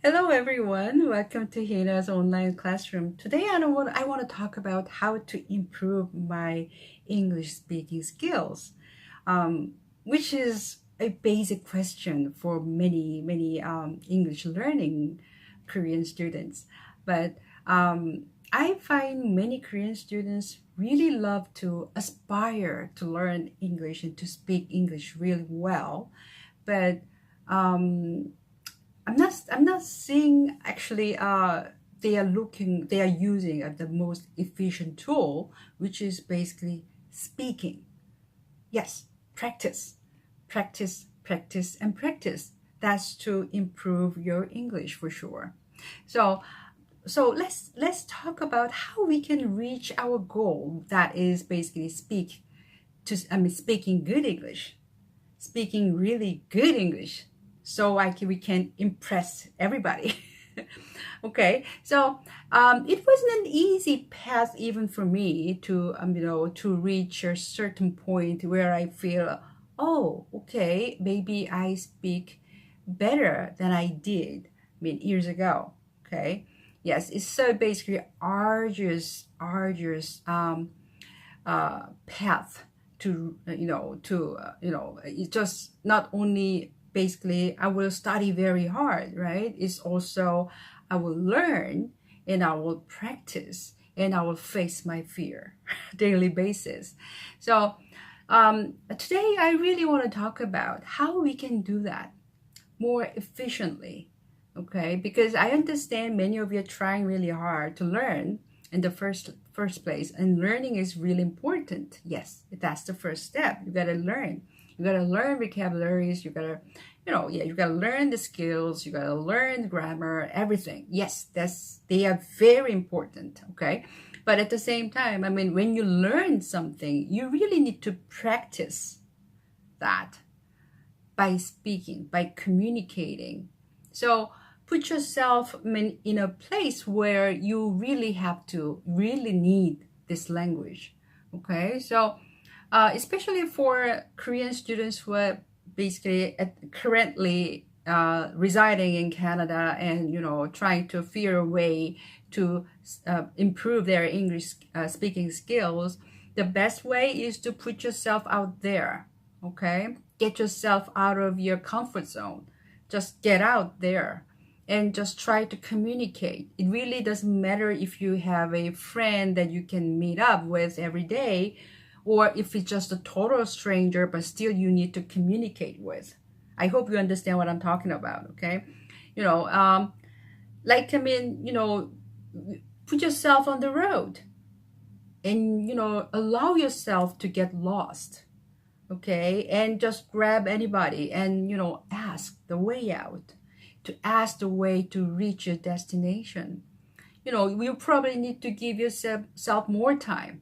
Hello everyone, welcome to Heena's online classroom. Today I want to talk about how to improve my English speaking skills, which is a basic question for many English learning Korean students. But I find many Korean students really love to aspire to learn English and to speak English really well, but um, I'm not seeing actually they are using the most efficient tool, which is basically speaking. Yes, practice. Practice, practice, and practice. That's to improve your English for sure. So let's talk about how we can reach our goal, that is basically speaking good English, speaking really good English, so we can impress everybody. Okay, so it wasn't an easy path even for me to to reach a certain point where I feel, oh, okay, maybe I speak better than I did, years ago. Okay, yes, it's so basically arduous path to it's just not only basically I will study very hard, right? It's also I will learn and I will practice and I will face my fear daily basis. So today I really want to talk about how we can do that more efficiently. Okay, because I understand many of you are trying really hard to learn in the first place, and learning is really important. Yes, that's the first step. You gotta learn. You gotta learn vocabularies. You gotta, you gotta learn the skills. You gotta learn grammar, everything. Yes, they are very important. Okay, but at the same time, when you learn something, you really need to practice that by speaking, by communicating. So put yourself in a place where you really need this language. Okay, so especially for Korean students who are basically currently residing in Canada and trying to figure a way to improve their English speaking skills, the best way is to put yourself out there. Okay, get yourself out of your comfort zone. Just get out there and just try to communicate. It really doesn't matter if you have a friend that you can meet up with every day, or if it's just a total stranger, but still you need to communicate with. I hope you understand what I'm talking about, okay? You know, like, put yourself on the road and, allow yourself to get lost, okay? And just grab anybody and, ask the way out, to ask the way to reach your destination. You probably need to give yourself more time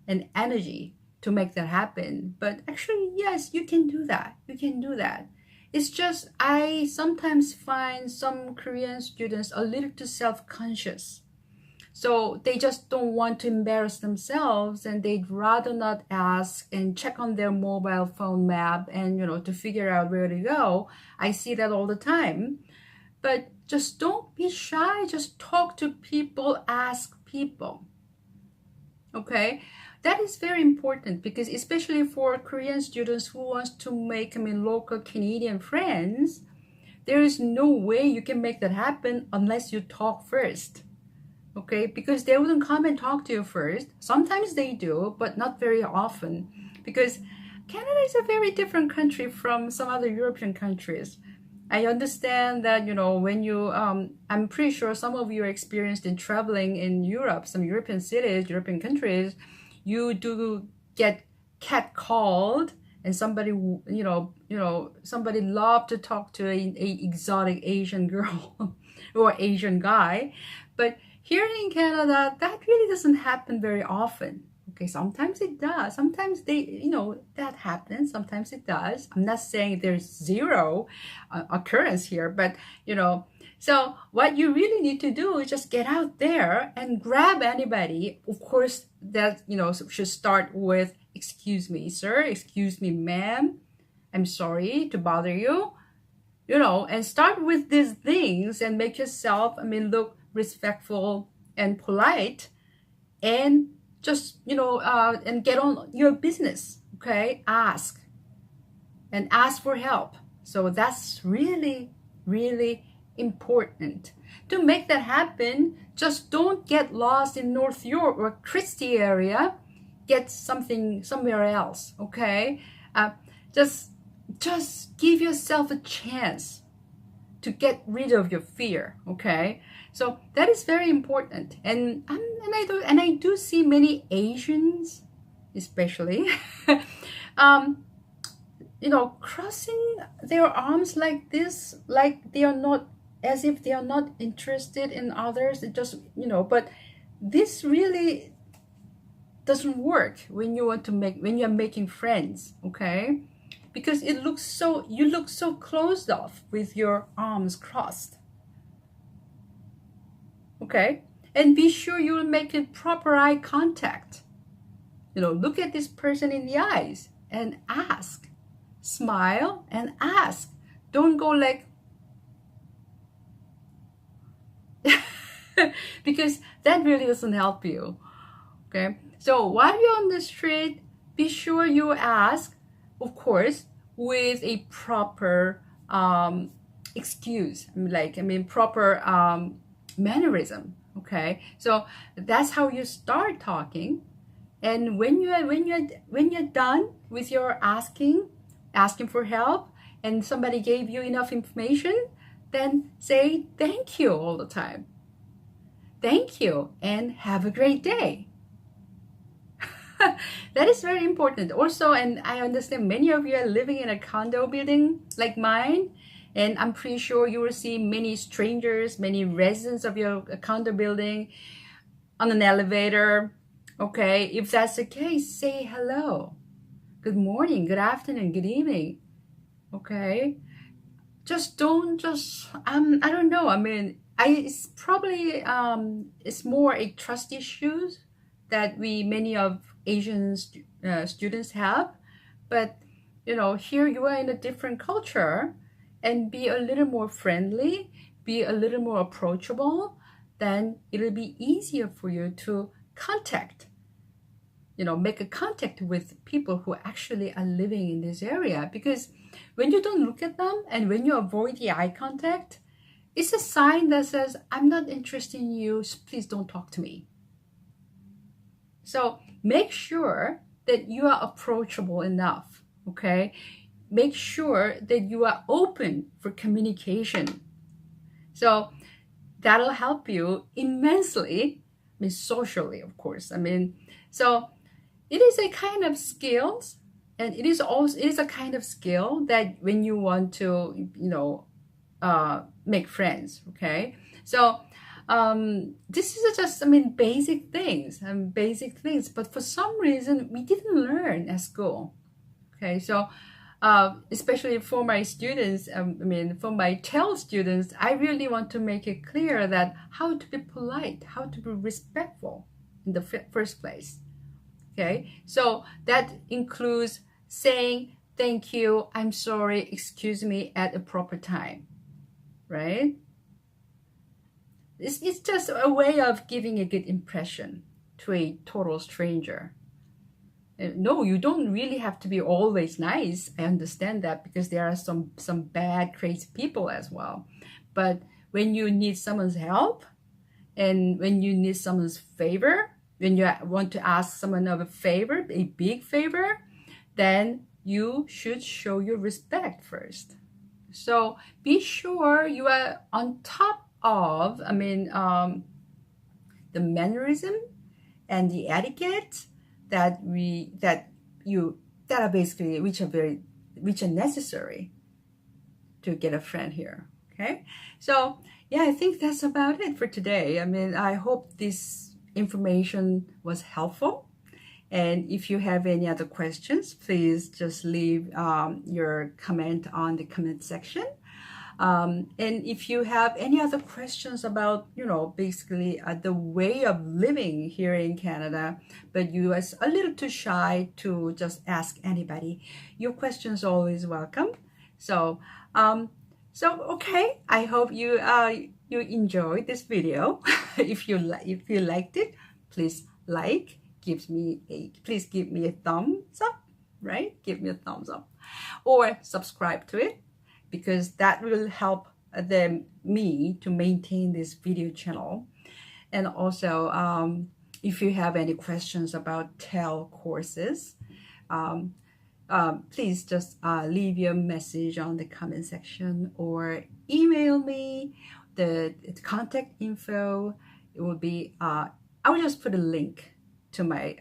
and energy to make that happen. But actually, yes, you can do that. You can do that. It's just I sometimes find some Korean students a little too self-conscious. So they just don't want to embarrass themselves and they'd rather not ask and check on their mobile phone map and, to figure out where to go. I see that all the time. But just don't be shy. Just talk to people, ask people. Okay? That is very important because especially for Korean students who wants to make, local Canadian friends, there is no way you can make that happen unless you talk first. Okay? Because they wouldn't come and talk to you first. Sometimes they do, but not very often because Canada is a very different country from some other European countries. I understand that, when you, I'm pretty sure some of you are experienced in traveling in Europe, some European cities, European countries, you do get catcalled and somebody, somebody love to talk to a exotic Asian girl or Asian guy. But here in Canada, that really doesn't happen very often. Okay, sometimes it does. Sometimes that happens. Sometimes it does. I'm not saying there's zero occurrence here, but, so what you really need to do is just get out there and grab anybody. Of course, that, should start with, excuse me, sir, excuse me, ma'am. I'm sorry to bother you. and start with these things and make yourself, look respectful and polite, and just, and get on your business, okay? Ask for help. So that's really, really important. To make that happen, just don't get lost in North York or Christie area. Get something somewhere else, okay? Just give yourself a chance to get rid of your fear, okay? So that is very important. And I do see many Asians, especially, crossing their arms like this, like they are not, as if they are not interested in others. It just, but this really doesn't work when you are making friends, okay? Because you look so closed off with your arms crossed, okay? And be sure you will make it proper eye contact. Look at this person in the eyes and ask. Smile and ask. Don't go like, because that really doesn't help you, okay? So while you're on the street, be sure you ask, of course, with a proper excuse, proper mannerism, okay? So that's how you start talking. And when you're done with your asking for help, and somebody gave you enough information, then say thank you all the time. Thank you and have a great day. That is very important. Also, and I understand many of you are living in a condo building like mine, and I'm pretty sure you will see many strangers, many residents of your condo building on an elevator. Okay, if that's the case, say hello. Good morning, good afternoon, good evening. Okay, just don't I don't know. It's probably it's more a trust issues that many of Asian students have, but here you are in a different culture, and be a little more friendly, be a little more approachable, then it'll be easier for you to make a contact with people who actually are living in this area. Because when you don't look at them and when you avoid the eye contact, it's a sign that says, I'm not interested in you, so please don't talk to me. So make sure that you are approachable enough, okay? Make sure that you are open for communication. So that'll help you immensely, socially, of course. So it is a kind of skills, and it is a kind of skill that when you want to, make friends, okay? So this is just, basic things, but for some reason we didn't learn at school, okay? So especially for my students, for my TEL students, I really want to make it clear that how to be polite, how to be respectful in the first place, okay? So that includes saying thank you, I'm sorry, excuse me at a proper time, right? It's just a way of giving a good impression to a total stranger. No, you don't really have to be always nice. I understand that, because there are some bad, crazy people as well. But when you need someone's help, and when you need someone's favor, when you want to ask someone of a favor, a big favor, then you should show your respect first. So be sure you are on top of, the mannerism and the etiquette that are basically which are necessary to get a friend here. Okay, so yeah, I think that's about it for today. I hope this information was helpful. And if you have any other questions, please just leave your comment on the comment section. And if you have any other questions about, basically the way of living here in Canada, but you are a little too shy to just ask anybody, your questions are always welcome. So So okay, I hope you enjoyed this video. If you liked it, please please give me a thumbs up, right? Give me a thumbs up, or subscribe to it, because that will help me to maintain this video channel. And also, if you have any questions about TEL courses, please just leave your message on the comment section or email me. The contact info, it will be I will just put a link to my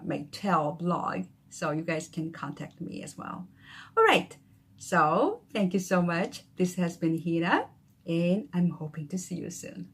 my TEL blog, so you guys can contact me as well. All right, so thank you so much. This has been Hina, and I'm hoping to see you soon.